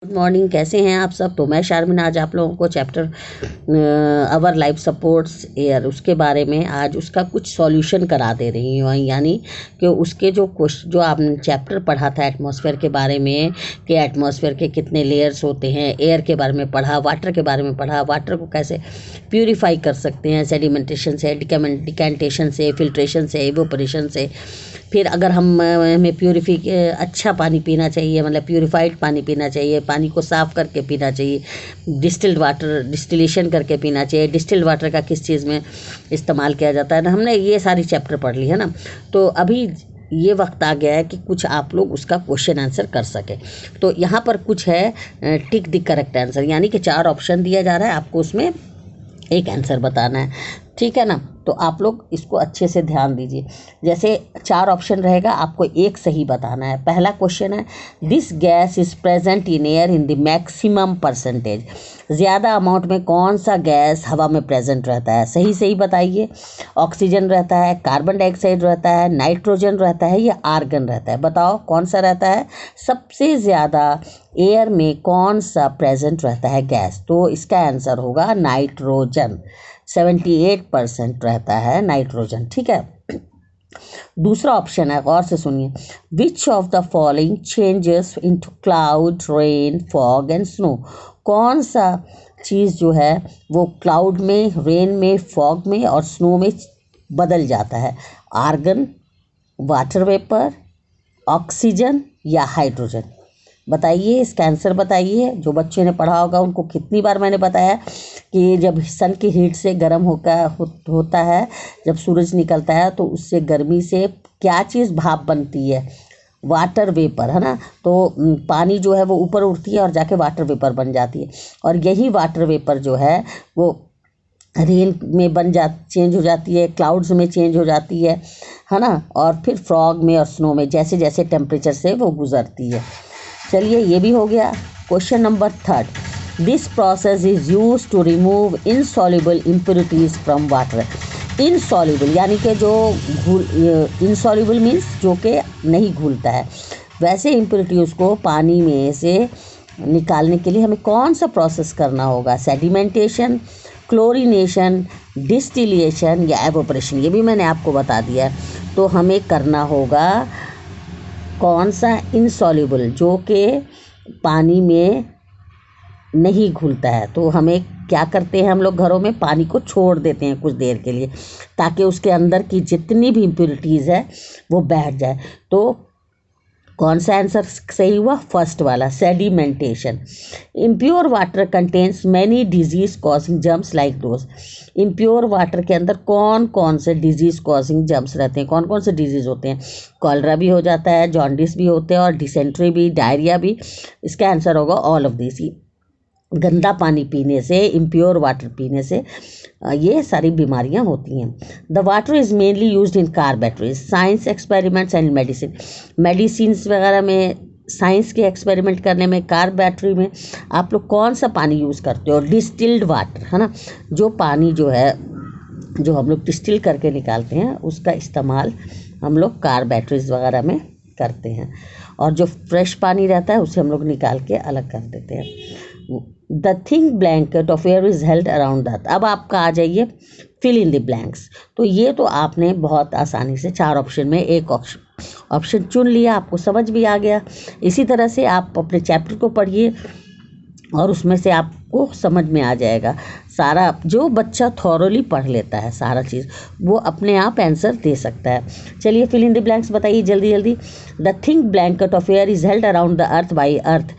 Good morning, कैसे हैं आप सब। तो मैं शारमिन आज आप लोगों को chapter our life supports air उसके बारे में आज उसका कुछ सॉल्यूशन करा दे रही हूँ। यानी कि उसके जो आपने चैप्टर पढ़ा था एटमॉस्फेयर के बारे में कि एटमॉस्फेयर के कितने लेयर्स होते हैं, एयर के बारे में पढ़ा, वाटर के बारे में पढ़ा, वाटर को कैसे प्यूरिफाई कर सकते हैं सेडिमेंटेशन से, डिकेंटेशन से, फिल्ट्रेशन से, इवोपरेशन से। फिर अगर हमें अच्छा पानी पीना चाहिए, मतलब प्यूरिफाइड पानी पीना चाहिए, पानी को साफ़ करके पीना चाहिए, डिस्टिल्ड वाटर डिस्टिलेशन करके पीना चाहिए। डिस्टिल्ड वाटर का किस चीज़ में इस्तेमाल किया जाता है ना, हमने ये सारी चैप्टर पढ़ ली है ना। तो अभी ये वक्त आ गया है कि कुछ आप लोग उसका क्वेश्चन आंसर कर सके। तो यहाँ पर कुछ है टिक द करेक्ट आंसर, यानी कि 4 ऑप्शन दिया जा रहा है, आपको उसमें एक आंसर बताना है, ठीक है ना। तो आप लोग इसको अच्छे से ध्यान दीजिए। जैसे 4 ऑप्शन रहेगा, आपको एक सही बताना है। पहला क्वेश्चन है, this gas is present in air in the maximum percentage. ज़्यादा अमाउंट में कौन सा गैस हवा में प्रेजेंट रहता है, सही सही बताइए। ऑक्सीजन रहता है, कार्बन डाइऑक्साइड रहता है, नाइट्रोजन रहता है या आर्गन रहता है, बताओ कौन सा रहता है। सबसे ज़्यादा एयर में कौन सा प्रेजेंट रहता है गैस, तो इसका आंसर होगा नाइट्रोजन। 78% रहता है नाइट्रोजन, ठीक है। दूसरा ऑप्शन है, गौर से सुनिए, which of the following changes into cloud, rain, fog and snow. कौन सा चीज़ जो है वो क्लाउड में, रेन में, फॉग में और स्नो में बदल जाता है। आर्गन, वाटर वेपर, ऑक्सीजन या हाइड्रोजन, बताइए इसका आंसर बताइए। जो बच्चे ने पढ़ा होगा उनको कितनी बार मैंने बताया कि जब सन की हीट से गर्म होता है, जब सूरज निकलता है तो उससे गर्मी से क्या चीज़ भाप बनती है, वाटर वेपर, है ना। तो पानी जो है वो ऊपर उठती है और जाके वाटर वेपर बन जाती है, और यही वाटर वेपर जो है वो रेन में चेंज हो जाती है, क्लाउड्स में चेंज हो जाती है ना, और फिर फ्रॉग में और स्नो में, जैसे जैसे टेम्परेचर से वो गुजरती है। चलिए ये भी हो गया। Question number 3, this process is use to remove insoluble impurities from water. Insoluble यानी कि जो इनसॉल्युबल मीन्स जो कि नहीं घुलता है, वैसे इम्प्योरिटीज़ को पानी में से निकालने के लिए हमें कौन सा प्रोसेस करना होगा। सेडिमेंटेशन, क्लोरीनेशन, डिस्टिलेशन या एवोपरेशन, ये भी मैंने आपको बता दिया है। तो हमें करना होगा कौन सा, इनसॉल्युबल, जो कि पानी में नहीं घुलता है। तो हमें क्या करते हैं, हम लोग घरों में पानी को छोड़ देते हैं कुछ देर के लिए, ताकि उसके अंदर की जितनी भी इम्प्योरिटीज़ है वो बैठ जाए। तो कौन सा आंसर सही हुआ, फर्स्ट वाला, sedimentation. Impure water contains many disease causing germs like those. Impure water के अंदर कौन कौन से डिजीज कॉजिंग जर्म्स रहते हैं, कौन कौन से डिजीज होते हैं। कॉलरा भी हो जाता है, जॉन्डिस भी होते हैं, और डिसेंट्री भी, डायरिया भी। इसका आंसर होगा ऑल ऑफ दिस। गंदा पानी पीने से, इम्प्योर वाटर पीने से ये सारी बीमारियां होती हैं। The water is mainly used in car batteries, science experiments and medicine. Medicines वगैरह में, साइंस के एक्सपेरिमेंट करने में, कार बैटरी में आप लोग कौन सा पानी यूज़ करते हो, डिस्टिल्ड वाटर, है ना। जो पानी जो है जो हम लोग डिस्टिल करके निकालते हैं उसका इस्तेमाल हम लोग कार बैटरीज वगैरह में करते हैं, और जो फ्रेश पानी रहता है उसे हम लोग निकाल के अलग कर देते हैं। The thick blanket of air is held around that. अब आपका आ जाइए फिल इन द ब्लैंक्स। तो ये तो आपने बहुत आसानी से 4 ऑप्शन में एक ऑप्शन चुन लिया, आपको समझ भी आ गया। इसी तरह से आप अपने चैप्टर को पढ़िए और उसमें से आपको समझ में आ जाएगा सारा। जो बच्चा थॉरोली पढ़ लेता है सारा चीज़, वो अपने आप आंसर दे सकता है। चलिए फिल इन द ब्लैंक्स बताइए जल्दी जल्दी। The thick blanket of air is held around the earth by earth.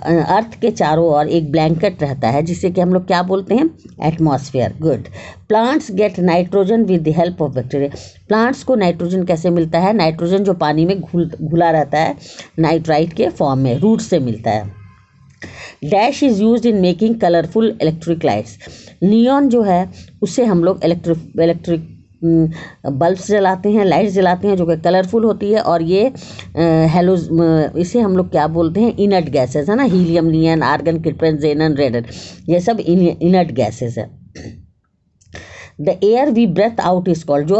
Earth के चारों ओर एक ब्लैंकेट रहता है जिसे कि हम लोग क्या बोलते हैं, atmosphere. Good. Plants get nitrogen with the help of bacteria. Plants को नाइट्रोजन कैसे मिलता है, नाइट्रोजन जो पानी में घुला रहता है नाइट्राइट के फॉर्म में, रूट से मिलता है। Dash is use in making colourful electric lights. Neon जो है उसे हम लोग इलेक्ट्रिक बल्ब्स जलाते हैं, लाइट्स जलाते हैं जो कि कलरफुल होती है। और ये इसे हम लोग क्या बोलते हैं, इनर्ट गैसेस, है ना। Helium, neon, argon, krypton, xenon, radon, ये सब इनर्ट गैसेस है। The air we breathe out is called, जो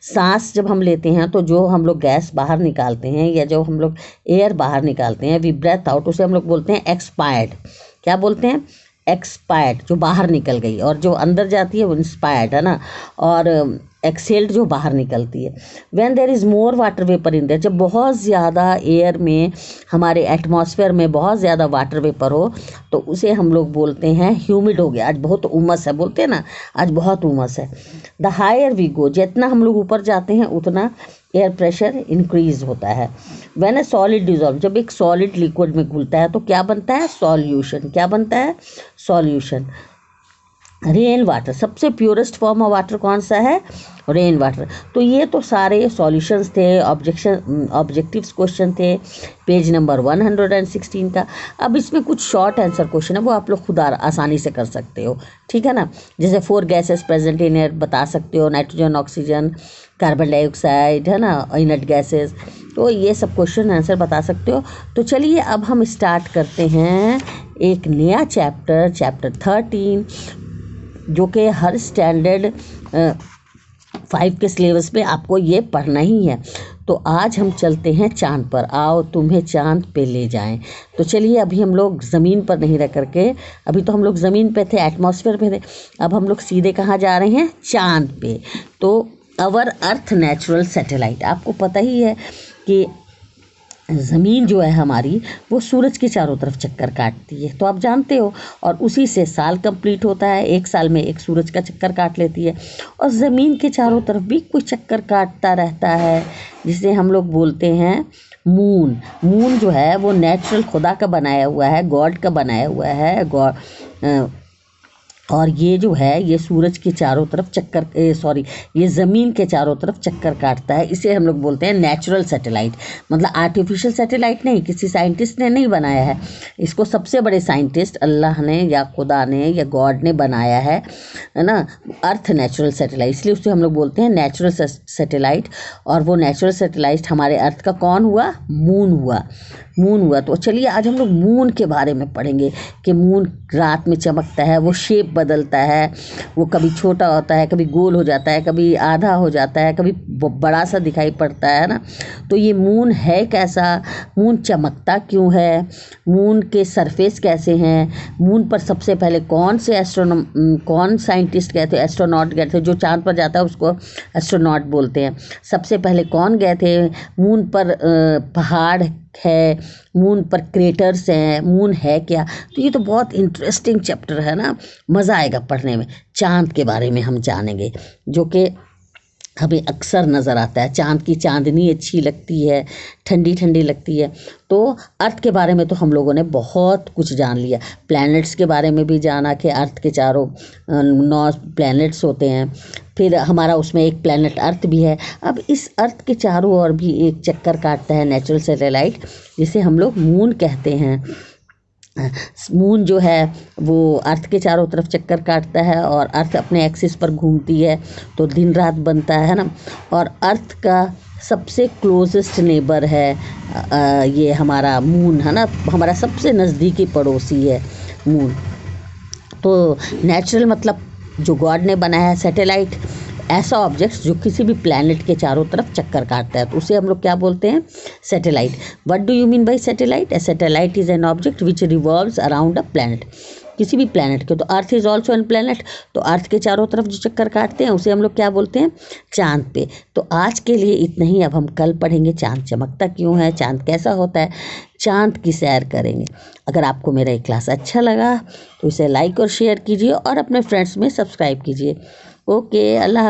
सांस जब हम लेते हैं तो जो हम लोग गैस बाहर निकालते हैं या जो हम लोग एयर बाहर निकालते हैं, वी ब्रेथ आउट, उसे हम लोग बोलते हैं एक्सपायर्ड। क्या बोलते हैं? एक्सपायर्ड, जो बाहर निकल गई, और जो अंदर जाती है वो इंस्पायर्ड, है ना। और एक्सेल्ड, जो बाहर निकलती है। When there is more water vapour in there, जब बहुत ज़्यादा एयर में, हमारे एटमॉस्फेयर में बहुत ज़्यादा वाटर वेपर हो तो उसे हम लोग बोलते हैं ह्यूमिड हो गया, आज बहुत उमस है, बोलते हैं ना आज बहुत उमस है। द हायर वी गो, जितना हम लोग ऊपर जाते हैं उतना एयर प्रेशर इंक्रीज होता है। व्हेन ए सॉलिड डिजॉल्व, जब एक सॉलिड लिक्विड में घुलता है तो क्या बनता है? सॉल्यूशन। क्या बनता है? सॉल्यूशन। रेन वाटर, सबसे प्योरेस्ट फॉर्म ऑफ वाटर कौन सा है? Rain water. तो ये तो सारे सॉल्यूशंस थे, ऑब्जेक्टिव्स क्वेश्चन थे पेज नंबर 116 का। अब इसमें कुछ शॉर्ट आंसर क्वेश्चन है, वो आप लोग खुद आसानी से कर सकते हो, ठीक है ना। जैसे 4 गैसेस प्रेजेंट इन एयर बता सकते हो, नाइट्रोजन, ऑक्सीजन, कार्बन डाइऑक्साइड, है ना, इनर्ट गैसेस। तो ये सब क्वेश्चन आंसर बता सकते हो। तो चलिए अब हम स्टार्ट करते हैं एक नया चैप्टर, चैप्टर 13, जो कि हर स्टैंडर्ड 5 के सिलेबस में आपको ये पढ़ना ही है। तो आज हम चलते हैं चांद पर, आओ तुम्हें चांद पे ले जाएं। तो चलिए, अभी हम लोग ज़मीन पर नहीं रह करके, अभी तो हम लोग ज़मीन पे थे, एटमॉस्फेयर पे थे, अब हम लोग सीधे कहाँ जा रहे हैं? चांद पे। तो अवर अर्थ नेचुरल सैटेलाइट, आपको पता ही है कि ज़मीन जो है हमारी वो सूरज के चारों तरफ चक्कर काटती है, तो आप जानते हो, और उसी से साल कंप्लीट होता है, एक साल में एक सूरज का चक्कर काट लेती है। और ज़मीन के चारों तरफ भी कोई चक्कर काटता रहता है, जिसे हम लोग बोलते हैं मून। मून जो है वो नेचुरल खुदा का बनाया हुआ है, गॉड का बनाया हुआ है, गॉड। और ये जो है ये सूरज के चारों तरफ ये ज़मीन के चारों तरफ चक्कर काटता है। इसे हम लोग बोलते हैं नेचुरल सैटेलाइट। मतलब आर्टिफिशियल सैटेलाइट नहीं, किसी साइंटिस्ट ने नहीं बनाया है इसको, सबसे बड़े साइंटिस्ट अल्लाह ने या खुदा ने या गॉड ने बनाया है ना, अर्थ नेचुरल सैटेलाइट, इसलिए उसे हम लोग बोलते हैं नेचुरल सैटेलाइट। और वो नेचुरल सैटेलाइट हमारे अर्थ का कौन हुआ? मून हुआ, मून हुआ। तो चलिए आज हम लोग मून के बारे में पढ़ेंगे कि मून रात में चमकता है, वो शेप बदलता है, वो कभी छोटा होता है, कभी गोल हो जाता है, कभी आधा हो जाता है, कभी बड़ा सा दिखाई पड़ता है ना। तो ये मून है कैसा? मून चमकता क्यों है? मून के सरफेस कैसे हैं? मून पर सबसे पहले कौन साइंटिस्ट गए थे? एस्ट्रोनॉट गए थे, जो चांद पर जाता है उसको एस्ट्रोनॉट बोलते हैं। सबसे पहले कौन गए थे? मून पर पहाड़ है, मून पर क्रेटर्स हैं, मून है क्या? तो ये तो बहुत इंटरेस्टिंग चैप्टर है ना, मज़ा आएगा पढ़ने में। चांद के बारे में हम जानेंगे, जो कि हमें अक्सर नज़र आता है। चांद की चांदनी अच्छी लगती है, ठंडी ठंडी लगती है। तो अर्थ के बारे में तो हम लोगों ने बहुत कुछ जान लिया, प्लैनेट्स के बारे में भी जाना कि अर्थ के चारों 9 प्लैनेट्स होते हैं, फिर हमारा उसमें एक प्लैनेट अर्थ भी है। अब इस अर्थ के चारों ओर भी एक चक्कर काटता है नेचुरल सैटेलाइट, जिसे हम लोग मून कहते हैं। मून जो है वो अर्थ के चारों तरफ चक्कर काटता है और अर्थ अपने एक्सिस पर घूमती है, तो दिन रात बनता है ना। और अर्थ का सबसे क्लोजेस्ट नेबर है ये हमारा मून, है ना, हमारा सबसे नज़दीकी पड़ोसी है मून। तो नेचुरल मतलब जो गॉड ने बनाया है, सैटेलाइट ऐसा ऑब्जेक्ट जो किसी भी प्लैनेट के चारों तरफ चक्कर काटता है, तो उसे हम लोग क्या बोलते हैं? Satellite. What do you mean by satellite? A satellite is an object which revolves around a planet, किसी भी प्लैनेट के। तो earth is also an planet, तो अर्थ के चारों तरफ जो चक्कर काटते हैं उसे हम लोग क्या बोलते हैं? चांद पे। तो आज के लिए इतना ही, अब हम कल पढ़ेंगे चांद चमकता क्यों है, चांद कैसा होता है, चांद की सैर करेंगे। अगर आपको मेरा ये क्लास अच्छा लगा तो इसे लाइक और शेयर कीजिए और अपने फ्रेंड्स में सब्सक्राइब कीजिए। ओके, अल्लाह हाफ़िज़।